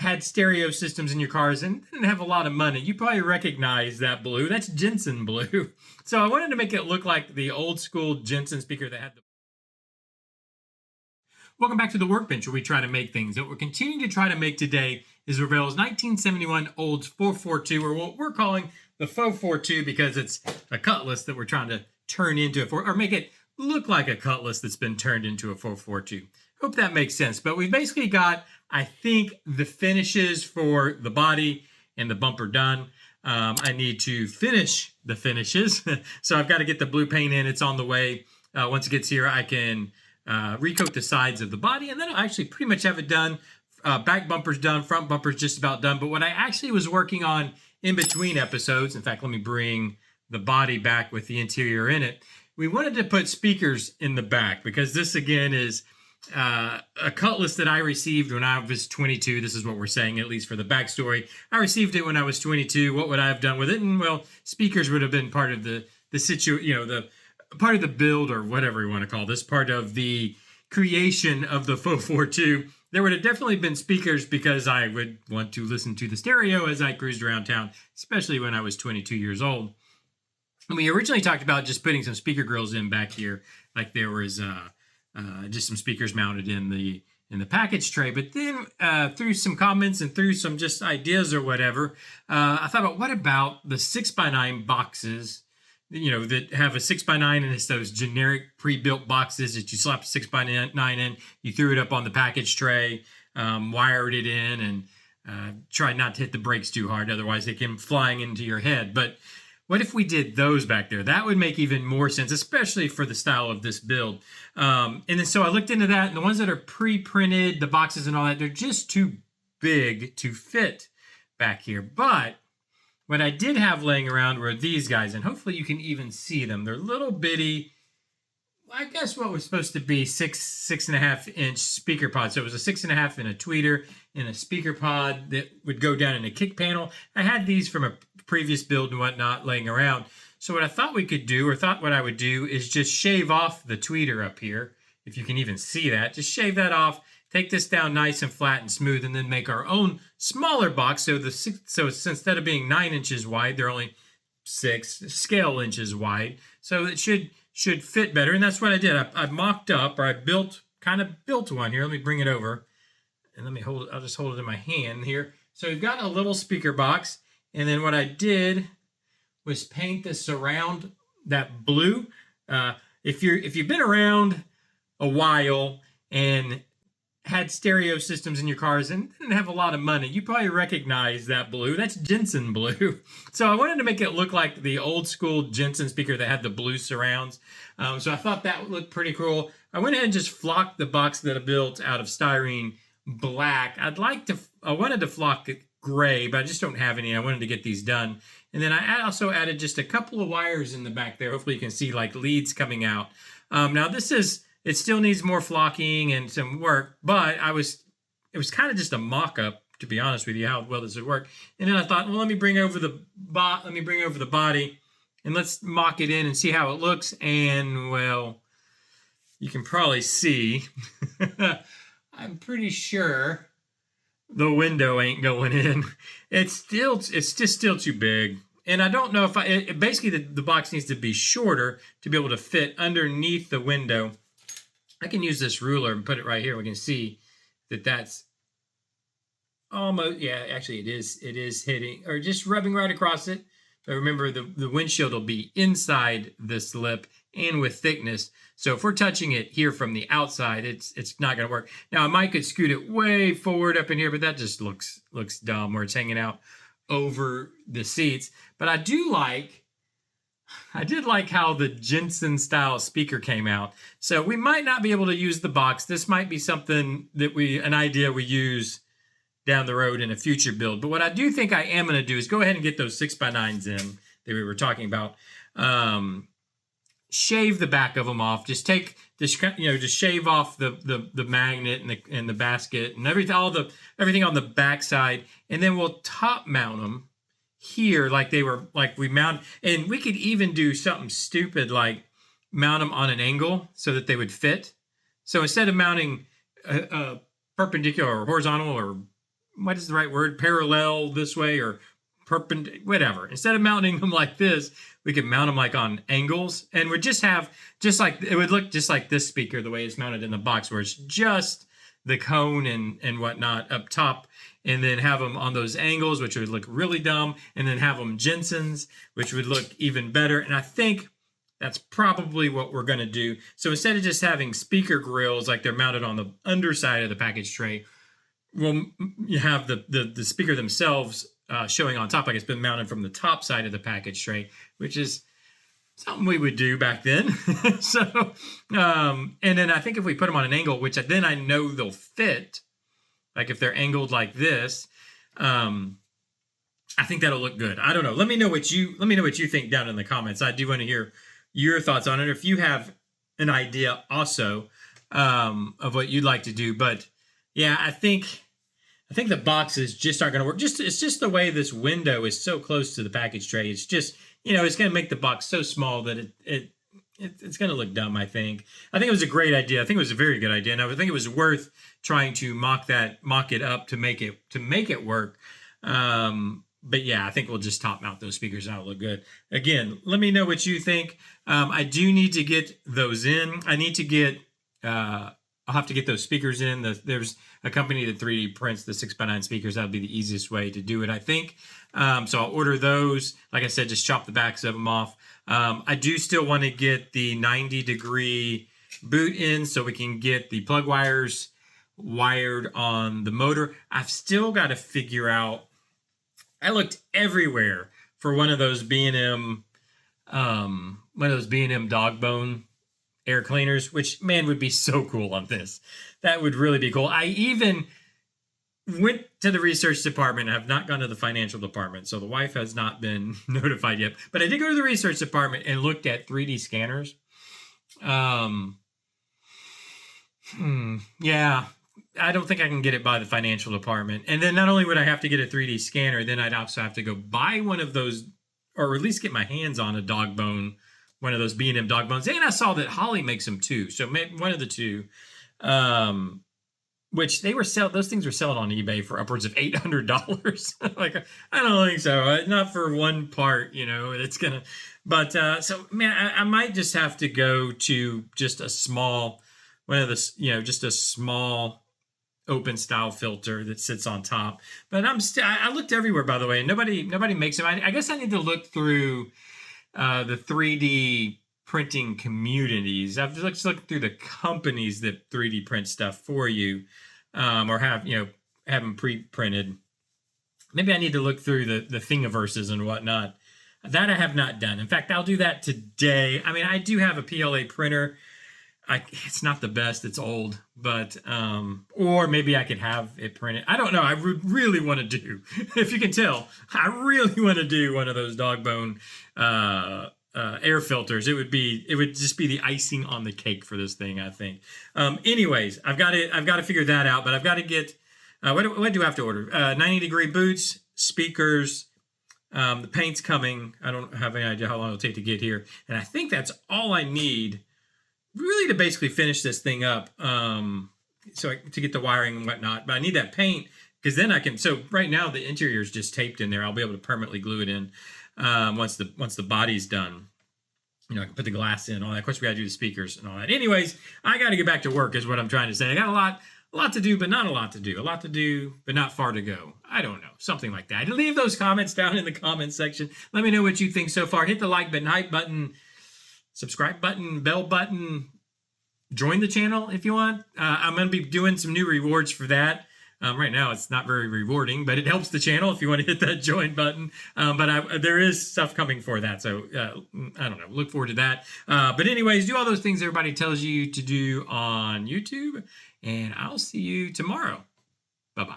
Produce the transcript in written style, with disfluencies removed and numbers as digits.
had stereo systems in your cars and didn't have a lot of money, you probably recognize that blue. That's Jensen blue. So I wanted to make it look like the old school Jensen speaker that had the... Welcome back to the workbench, where we try to make things. What we're continuing to try to make today is Revell's 1971 Olds 442, or what we're calling the Faux 42, because it's a Cutlass that we're trying to turn into or make it look like a Cutlass that's been turned into a 442. Hope that makes sense. But we've basically got, I think, the finishes for the body and the bumper done. I need to finish the finishes. So I've got to get the blue paint in. It's on the way. Once it gets here, I can recoat the sides of the body, and then I'll actually pretty much have it done. Back bumper's done, front bumper's just about done. But what I actually was working on in between episodes, in fact, let me bring the body back with the interior in it. We wanted to put speakers in the back, because this again is a Cutlass that I received when I was 22. This is what we're saying, at least for the backstory. I received it when I was 22. What would I have done with it? And well, speakers would have been part of the the part of the build, or whatever you want to call this, part of the creation of the Faux 42. There would have definitely been speakers, because I would want to listen to the stereo as I cruised around town, especially when I was 22 years old. And we originally talked about just putting some speaker grills in back here, like there was just some speakers mounted in the package tray. But then through some comments and through some just ideas or whatever, I thought about, what about the 6x9 boxes, that have a 6x9, and it's those generic pre-built boxes that you slap a 6x9 in, you threw it up on the package tray, wired it in, and tried not to hit the brakes too hard, otherwise they came flying into your head. But what if we did those back there? That would make even more sense, especially for the style of this build. And then so I looked into that, and the ones that are pre-printed, the boxes and all that, they're just too big to fit back here. But what I did have laying around were these guys, and hopefully you can even see them. They're little bitty, I guess what was supposed to be 6.5 inch speaker pod. So it was a 6.5 in a tweeter and a speaker pod that would go down in a kick panel. I had these from a previous build and whatnot laying around. So what I thought we could do, or thought what I would do, is just shave off the tweeter up here. If you can even see that, just shave that off, take this down nice and flat and smooth, and then make our own smaller box. So instead of being 9 inches wide, they're only 6 scale inches wide. So it should fit better. And that's what I did. I mocked up, or I kind of built one here. Let me bring it over, and let me hold it. I'll just hold it in my hand here. So we've got a little speaker box. And then what I did was paint this around that blue. If you've been around a while and had stereo systems in your cars and didn't have a lot of money, you probably recognize that blue. That's Jensen blue. So I wanted to make it look like the old school Jensen speaker that had the blue surrounds. So I thought that would look pretty cool. I went ahead and just flocked the box that I built out of styrene black. I wanted to flock it gray, but I just don't have any. I wanted to get these done. And then I also added just a couple of wires in the back there. Hopefully you can see like leads coming out. Now it still needs more flocking and some work, but it was kind of just a mock-up, to be honest with you, how well this would work. And then I thought, well, let me bring over the body, and let's mock it in and see how it looks. And well, you can probably see, I'm pretty sure the window ain't going in. It's just still too big. And I don't know if basically the box needs to be shorter to be able to fit underneath the window. I can use this ruler and put it right here. We can see that that's almost, yeah, actually it is hitting, or just rubbing right across it. But remember, the windshield will be inside this lip and with thickness. So if we're touching it here from the outside, it's not going to work. Now, I could scoot it way forward up in here, but that just looks dumb where it's hanging out over the seats. But I did like how the Jensen style speaker came out. So we might not be able to use the box. This might be something that an idea we use down the road in a future build. But what I do think I am going to do is go ahead and get those 6x9s in that we were talking about. Shave the back of them off. Just shave off the magnet and the basket and everything on the back side, and then we'll top mount them here like we mount. And we could even do something stupid like mount them on an angle so that they would fit. So instead of mounting a perpendicular or horizontal or what is the right word? Parallel this way or perpendicular, whatever. Instead of mounting them like this, we could mount them like on angles, and would just have it would look just like this speaker the way it's mounted in the box, where it's just the cone and whatnot up top, and then have them on those angles, which would look really dumb, and then have them Jensen's, which would look even better. And I think that's probably what we're going to do. So instead of just having speaker grills like they're mounted on the underside of the package tray, we'll have the speaker themselves showing on top like it's been mounted from the top side of the package tray, which is something we would do back then. So, and then I think if we put them on an angle, which then I know they'll fit, like if they're angled like this, I think that'll look good. I don't know. Let me know what you think down in the comments. I do want to hear your thoughts on it. If you have an idea also of what you'd like to do, but yeah, I think the boxes just aren't going to work. It's just the way this window is so close to the package tray. It's just, it's going to make the box so small that it's going to look dumb, I think. I think it was a great idea. I think it was a very good idea. And I think it was worth trying to mock it up to make it work. But yeah, I think we'll just top mount those speakers and it'll look good. Again, let me know what you think. I do need to get those in. I need to get, I'll have to get those speakers in. There's a company that 3D prints the 6x9 speakers. That'll be the easiest way to do it, I think. So I'll order those. Like I said, just chop the backs of them off. I do still want to get the 90-degree boot in so we can get the plug wires wired on the motor. I've still got to figure out, I looked everywhere for one of those B&M dog bone air cleaners, which, man, would be so cool on this. That would really be cool. I even went to the research department. I have not gone to the financial department, so the wife has not been notified yet. But I did go to the research department and looked at 3D scanners. Yeah, I don't think I can get it by the financial department. And then not only would I have to get a 3D scanner, then I'd also have to go buy one of those, or at least get my hands on a dog bone, one of those B&M dog bones. And I saw that Holly makes them too. So one of the two, which those things were selling on eBay for upwards of $800. Like, I don't think so. Not for one part, it's going to, but, so man, I might just have to go to just a small, just a small open style filter that sits on top. But I looked everywhere, by the way, and nobody makes them. I guess I need to look through the 3D printing communities. I've just looked through the companies that 3D print stuff for you, or have them pre-printed. Maybe I need to look through the Thingiverses and whatnot. That I have not done. In fact, I'll do that today. I mean, I do have a PLA printer. It's not the best. It's old, but or maybe I could have it printed. I don't know. I would really want to do, if you can tell, I really want to do one of those dog bone air filters. It would just be the icing on the cake for this thing, I think. Anyways, I've got to figure that out. But I've got to get what do I have to order? 90-degree boots, speakers. The paint's coming. I don't have any idea how long it'll take to get here, and I think that's all I need, really, to basically finish this thing up, to get the wiring and whatnot. But I need that paint, because then I can, so right now the interior is just taped in there. I'll be able to permanently glue it in once the body's done. I can put the glass in, all that. Of course, we got to do the speakers and all that. Anyways, I got to get back to work is what I'm trying to say. I got a lot to do, but not a lot to do. A lot to do, but not far to go. I don't know. Something like that. Leave those comments down in the comments section. Let me know what you think so far. Hit the like button, hype button, subscribe button, bell button, join the channel if you want. I'm going to be doing some new rewards for that. Right now it's not very rewarding, but it helps the channel if you want to hit that join button. But there is stuff coming for that. So I don't know. Look forward to that. But anyways, do all those things everybody tells you to do on YouTube, and I'll see you tomorrow. Bye-bye.